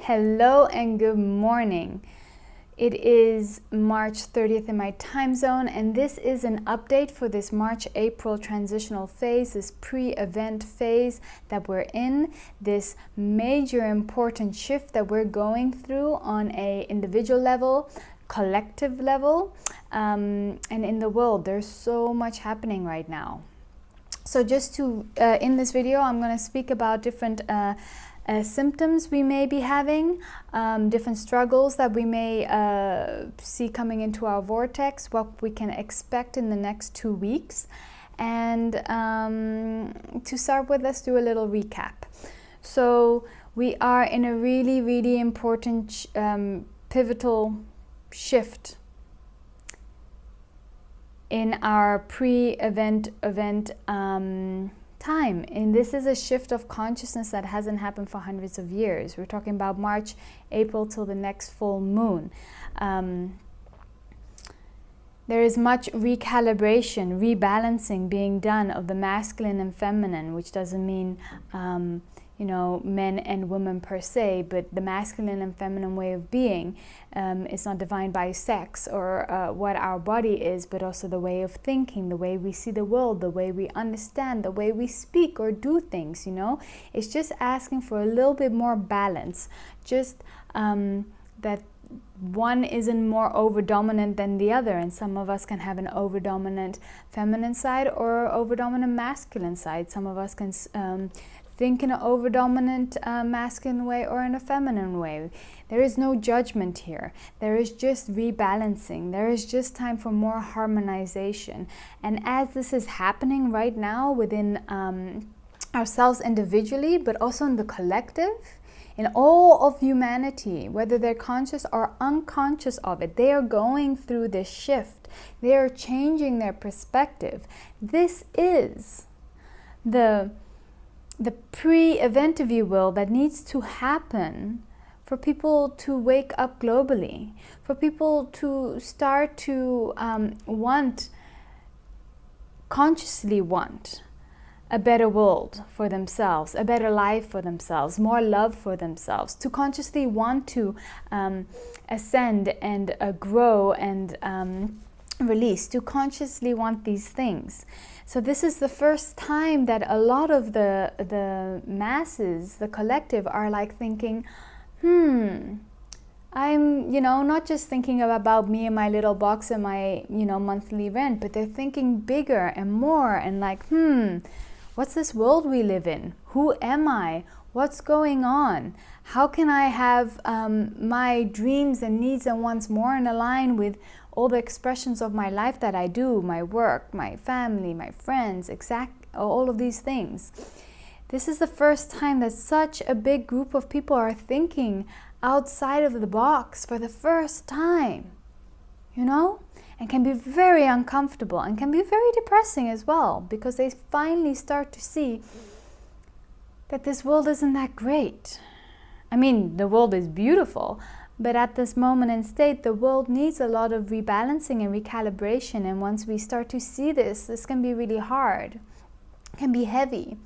Hello and good morning. It is March 30th in my time zone, and this is an update for this March-April transitional phase, this pre-event phase that we're in, this major important shift that we're going through on an individual level, collective level, and in the world. There's so much happening right now. So just to, in this video, I'm going to speak about different symptoms we may be having, different struggles that we may see coming into our vortex, what we can expect in the next 2 weeks. And to start with, let's do a little recap. So we are in a really important pivotal shift in our pre-event time, and this is a shift of consciousness that hasn't happened for hundreds of years. We're talking about March, April till the next full moon. There is much recalibration, rebalancing being done of the masculine and feminine, which doesn't mean men and women per se, but the masculine and feminine way of being. It's not defined by sex or what our body is, but also the way of thinking, the way we see the world, the way we understand, the way we speak or do things, It's just asking for a little bit more balance, just that one isn't more over-dominant than the other, and some of us can have an over-dominant feminine side or over-dominant masculine side. Some of us can think in an over-dominant masculine way or in a feminine way. There is no judgment here. There is just rebalancing. There is just time for more harmonization. And as this is happening right now within ourselves individually, but also in the collective, in all of humanity, whether they're conscious or unconscious of it, they are going through this shift. They are changing their perspective. This is the pre-event, if you will, that needs to happen for people to wake up globally, for people to start to consciously want a better world for themselves, a better life for themselves, more love for themselves, to consciously want to ascend and grow and release, to consciously want these things. So this is the first time that a lot of the masses, the collective, are like thinking, I'm, not just thinking about me and my little box and my, monthly rent, but they're thinking bigger and more and like, what's this world we live in? Who am I? What's going on? How can I have my dreams and needs and wants more in line with all the expressions of my life that I do, my work, my family, my friends, all of these things. This is the first time that such a big group of people are thinking outside of the box for the first time, and can be very uncomfortable and can be very depressing as well, because they finally start to see that this world isn't that great. I mean, the world is beautiful, but at this moment in state, the world needs a lot of rebalancing and recalibration. And once we start to see this can be really hard, can be heavy,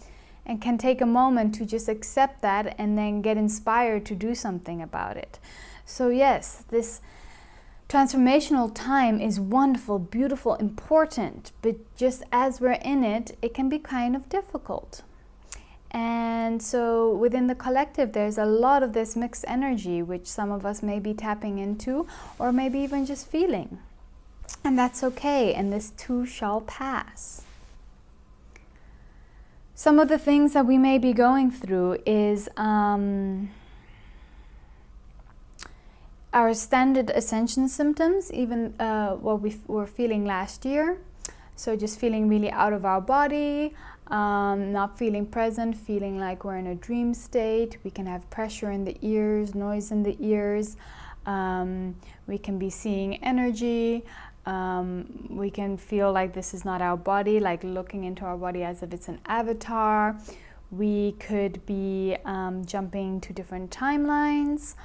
and can take a moment to just accept that and then get inspired to do something about it. So yes, this transformational time is wonderful, beautiful, important, but just as we're in it, it can be kind of difficult. And so within the collective, there's a lot of this mixed energy, which some of us may be tapping into, or maybe even just feeling. And that's okay, and this too shall pass. Some of the things that we may be going through is our standard ascension symptoms, even what we were feeling last year. So just feeling really out of our body, not feeling present, feeling like we're in a dream state. We can have pressure in the ears, noise in the ears. We can be seeing energy. We can feel like this is not our body, like looking into our body as if it's an avatar. We could be jumping to different timelines.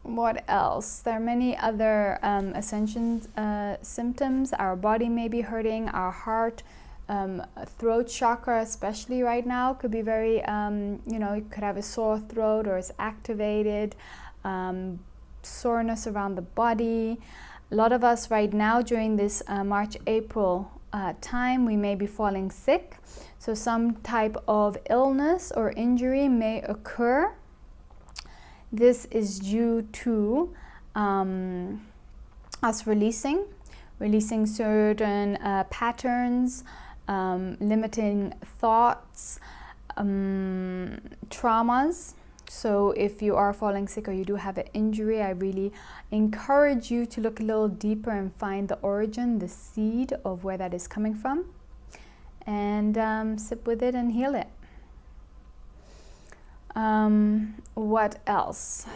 What else? There are many other ascension symptoms. Our body may be hurting, our heart throat chakra, especially right now, could be very, you could have a sore throat or it's activated, soreness around the body. A lot of us right now during this March, April time, we may be falling sick. So some type of illness or injury may occur. This is due to us releasing certain patterns, limiting thoughts, traumas. So if you are falling sick or you do have an injury, I really encourage you to look a little deeper and find the origin, the seed of where that is coming from, and sit with it and heal it. What else?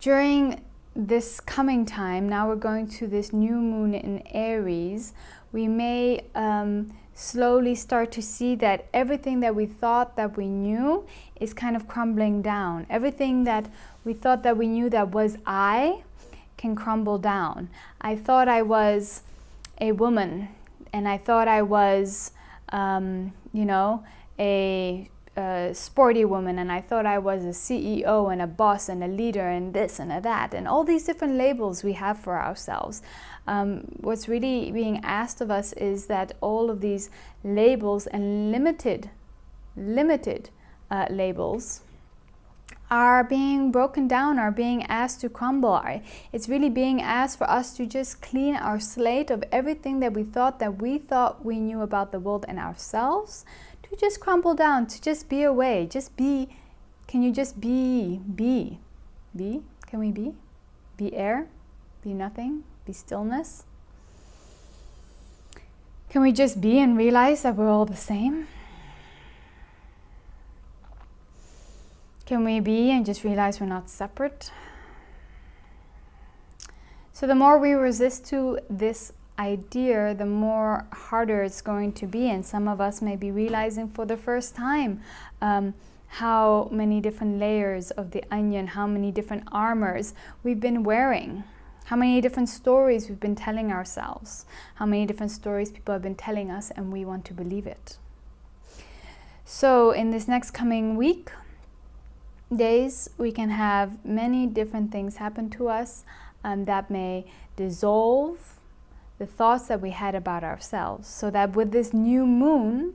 During this coming time, now we're going to this new moon in Aries, we may slowly start to see that everything that we thought that we knew is kind of crumbling down. Everything that we thought that we knew that was I can crumble down. I thought I was a woman, and I thought I was, a sporty woman, and I thought I was a CEO and a boss and a leader and this and a that, and all these different labels we have for ourselves. What's really being asked of us is that all of these labels and limited labels are being broken down, are being asked to crumble. It's really being asked for us to just clean our slate of everything that we thought we knew about the world and ourselves, to just crumble down, to just be away, just be. Can you just be? Can we be? Be air? Be nothing? Be stillness? Can we just be and realize that we're all the same? Can we be and just realize we're not separate? So the more we resist to this idea, the more harder it's going to be. And some of us may be realizing for the first time how many different layers of the onion, how many different armors we've been wearing, how many different stories we've been telling ourselves, how many different stories people have been telling us, and we want to believe it. So in this next coming days, we can have many different things happen to us that may dissolve the thoughts that we had about ourselves, so that with this new moon,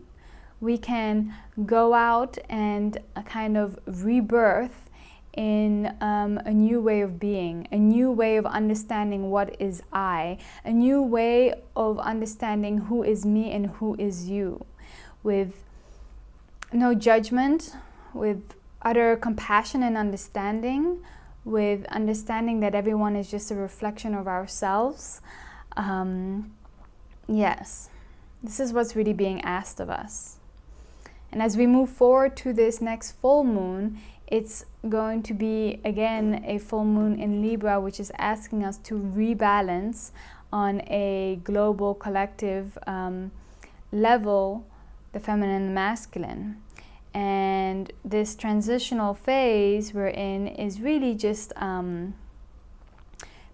we can go out and kind of rebirth in a new way of being, a new way of understanding what is I, a new way of understanding who is me and who is you, with no judgment, with utter compassion and understanding, with understanding that everyone is just a reflection of ourselves. Yes, this is what's really being asked of us. And as we move forward to this next full moon, it's going to be again a full moon in Libra, which is asking us to rebalance on a global collective level, the feminine and the masculine. And this transitional phase we're in is really just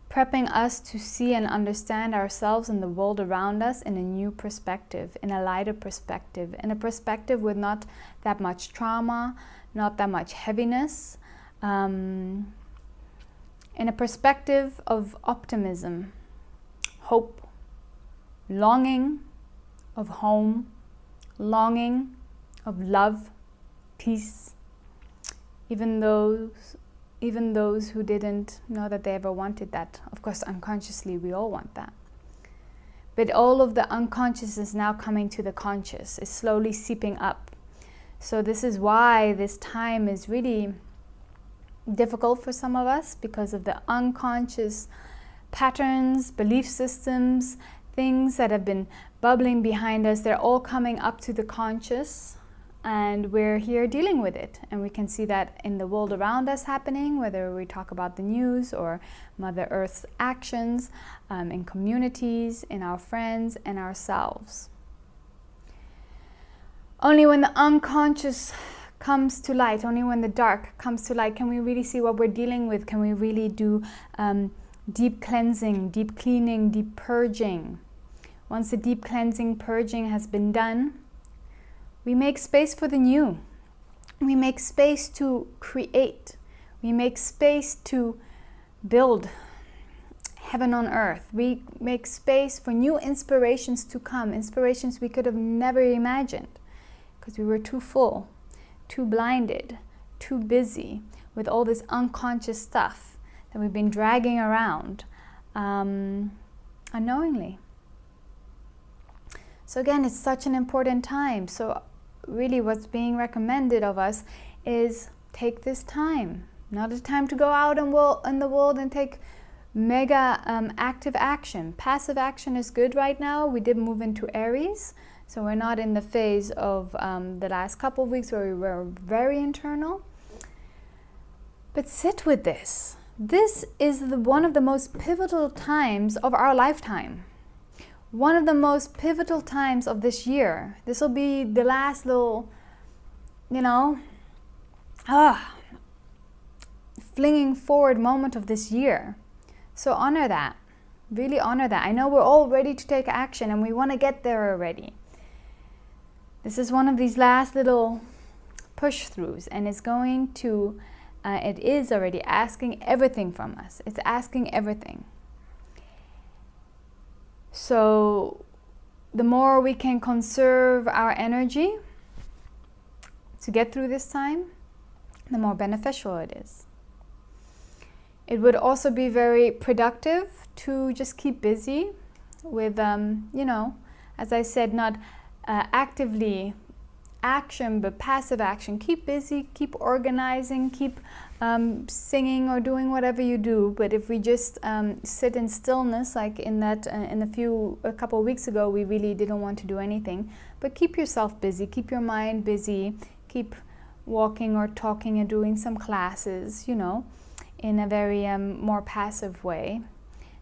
prepping us to see and understand ourselves and the world around us in a new perspective, in a lighter perspective, in a perspective with not that much trauma, not that much heaviness, in a perspective of optimism, hope, longing of home, longing of love, peace, even those who didn't know that they ever wanted that. Of course, unconsciously, we all want that. But all of the unconscious is now coming to the conscious, is slowly seeping up. So this is why this time is really difficult for some of us, because of the unconscious patterns, belief systems, things that have been bubbling behind us. They're all coming up to the conscious, and we're here dealing with it. And we can see that in the world around us happening, whether we talk about the news or Mother Earth's actions, in communities, in our friends, and ourselves. Only when the unconscious comes to light, only when the dark comes to light, can we really see what we're dealing with. Can we really do deep cleansing, deep cleaning, deep purging. once the deep cleansing, purging has been done, we make space for the new. We make space to create. We make space to build heaven on earth. We make space for new inspirations to come, inspirations we could have never imagined because we were too full, too blinded, too busy with all this unconscious stuff that we've been dragging around unknowingly. So again, it's such an important time. So really what's being recommended of us is take this time. Not a time to go out in the world and take mega active action. Passive action is good right now. We did move into Aries, so we're not in the phase of the last couple of weeks where we were very internal. But sit with this. This is one of the most pivotal times of our lifetime. One of the most pivotal times of this year. This will be the last little, flinging forward moment of this year. So honor that. Really honor that. I know we're all ready to take action and we want to get there already. This is one of these last little push-throughs, and it's going to, it is already asking everything from us. It's asking everything. So the more we can conserve our energy to get through this time, the more beneficial it is. It would also be very productive to just keep busy with, as I said, not actively action, but passive action. Keep busy, keep organizing, keep singing or doing whatever you do. But if we just sit in stillness, like in that, a couple of weeks ago, we really didn't want to do anything. But keep yourself busy, keep your mind busy, keep walking or talking and doing some classes, in a very more passive way.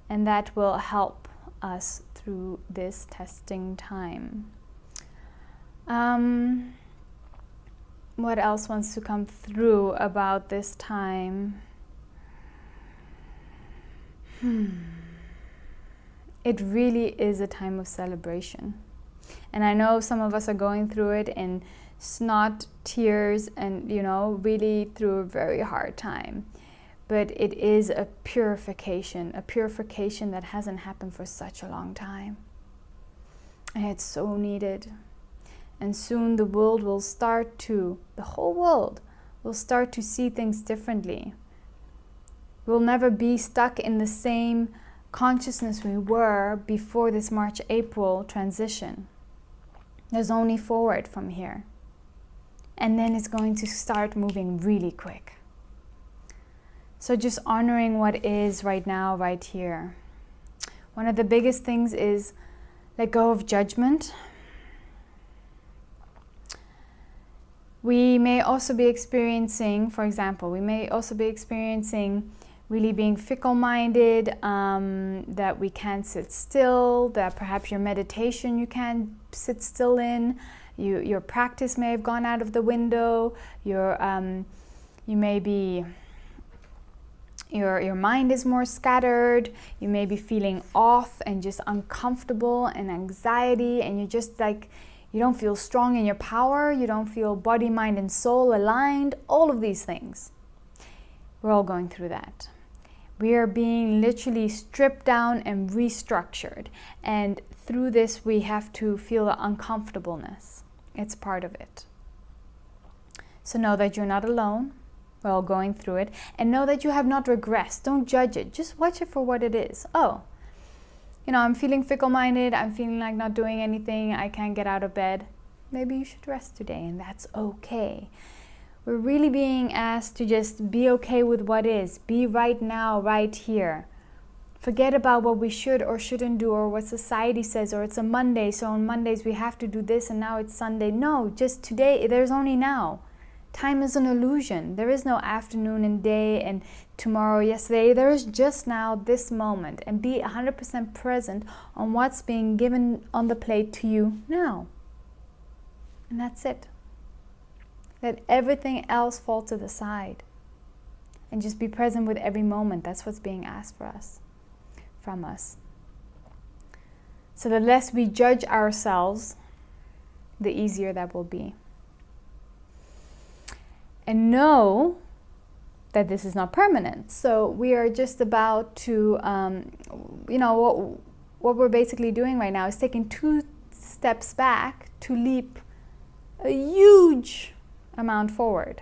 And that will help us through this testing time. What else wants to come through about this time? It really is a time of celebration. And I know some of us are going through it in snot, tears, and, really through a very hard time. But it is a purification that hasn't happened for such a long time. And it's so needed. And soon the whole world will start to see things differently. We'll never be stuck in the same consciousness we were before this March-April transition. There's only forward from here. And then it's going to start moving really quick. So just honoring what is right now, right here. One of the biggest things is let go of judgment. We may also be experiencing, for example, really being fickle-minded, that we can't sit still, that perhaps your meditation you can't sit still in, your practice may have gone out of the window, your mind is more scattered, you may be feeling off and just uncomfortable and anxiety, and you just you don't feel strong in your power, you don't feel body, mind, and soul aligned, all of these things. We're all going through that. We are being literally stripped down and restructured. And through this, we have to feel the uncomfortableness. It's part of it. So know that you're not alone. We're all going through it. And know that you have not regressed. Don't judge it. Just watch it for what it is. Oh, I'm feeling fickle-minded. I'm feeling like not doing anything. I can't get out of bed. Maybe you should rest today, and that's okay. We're really being asked to just be okay with what is. Be right now, right here. Forget about what we should or shouldn't do, or what society says, or it's a Monday, so on Mondays we have to do this, and now it's Sunday. No, just today, there's only now. Time is an illusion. There is no afternoon and day and tomorrow, yesterday. There is just now, this moment. And be 100% present on what's being given on the plate to you now. And that's it. Let everything else fall to the side. And just be present with every moment. That's what's being asked from us. So the less we judge ourselves, the easier that will be. And know that this is not permanent. So we are just about to, what we're basically doing right now is taking 2 steps back to leap a huge amount forward.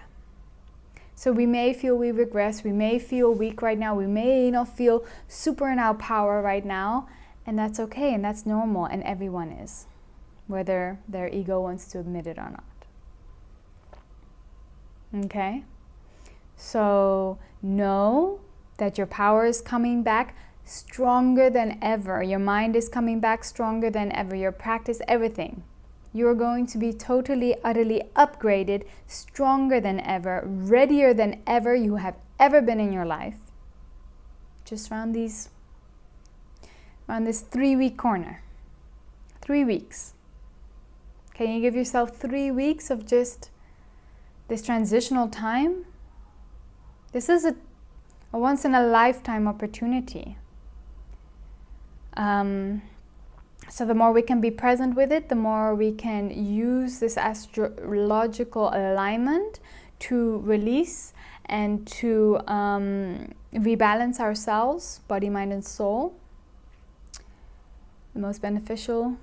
So we may feel we regress, we may feel weak right now, we may not feel super in our power right now, and that's okay, and that's normal, and everyone is, whether their ego wants to admit it or not. Okay? So know that your power is coming back stronger than ever. Your mind is coming back stronger than ever. Your practice, everything. You're going to be totally, utterly upgraded, stronger than ever, readier than ever you have ever been in your life. Just around this 3-week corner. 3 weeks. Can you give yourself 3 weeks of just this transitional time? This is a once-in-a-lifetime opportunity. So the more we can be present with it, the more we can use this astrological alignment to release and to rebalance ourselves, body, mind, and soul. The most beneficial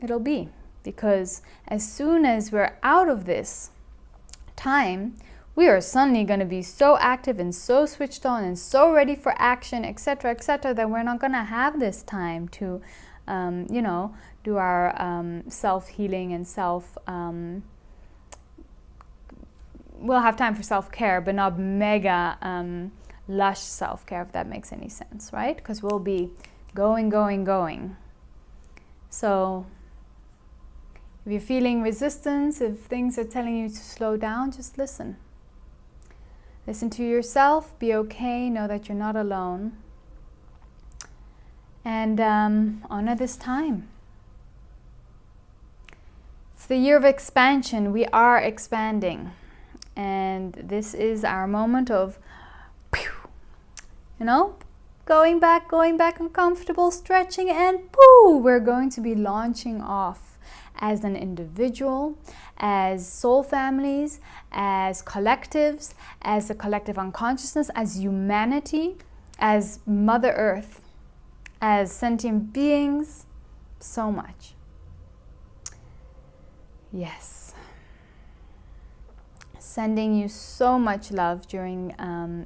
it'll be, because as soon as we're out of this time, we are suddenly going to be so active and so switched on and so ready for action, etc., that we're not going to have this time to, do our self-healing and we'll have time for self-care, but not mega lush self-care, if that makes any sense, right? Because we'll be going. So if you're feeling resistance, if things are telling you to slow down, just listen. Listen to yourself, be okay, know that you're not alone. And honor this time. It's the year of expansion. We are expanding. And this is our moment of, going back uncomfortable, stretching, and pooh, we're going to be launching off as an individual, as soul families, as collectives, as a collective unconsciousness, as humanity, as Mother Earth, as sentient beings, so much. Yes. Sending you so much love during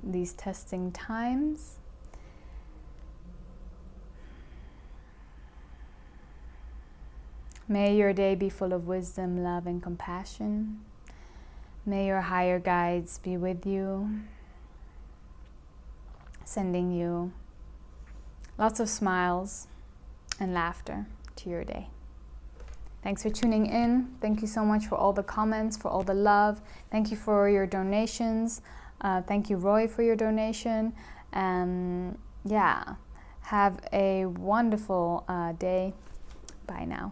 these testing times. May your day be full of wisdom, love, and compassion. May your higher guides be with you, sending you lots of smiles and laughter to your day. Thanks for tuning in. Thank you so much for all the comments, for all the love. Thank you for your donations. Thank you, Roy, for your donation. Have a wonderful day. Bye now.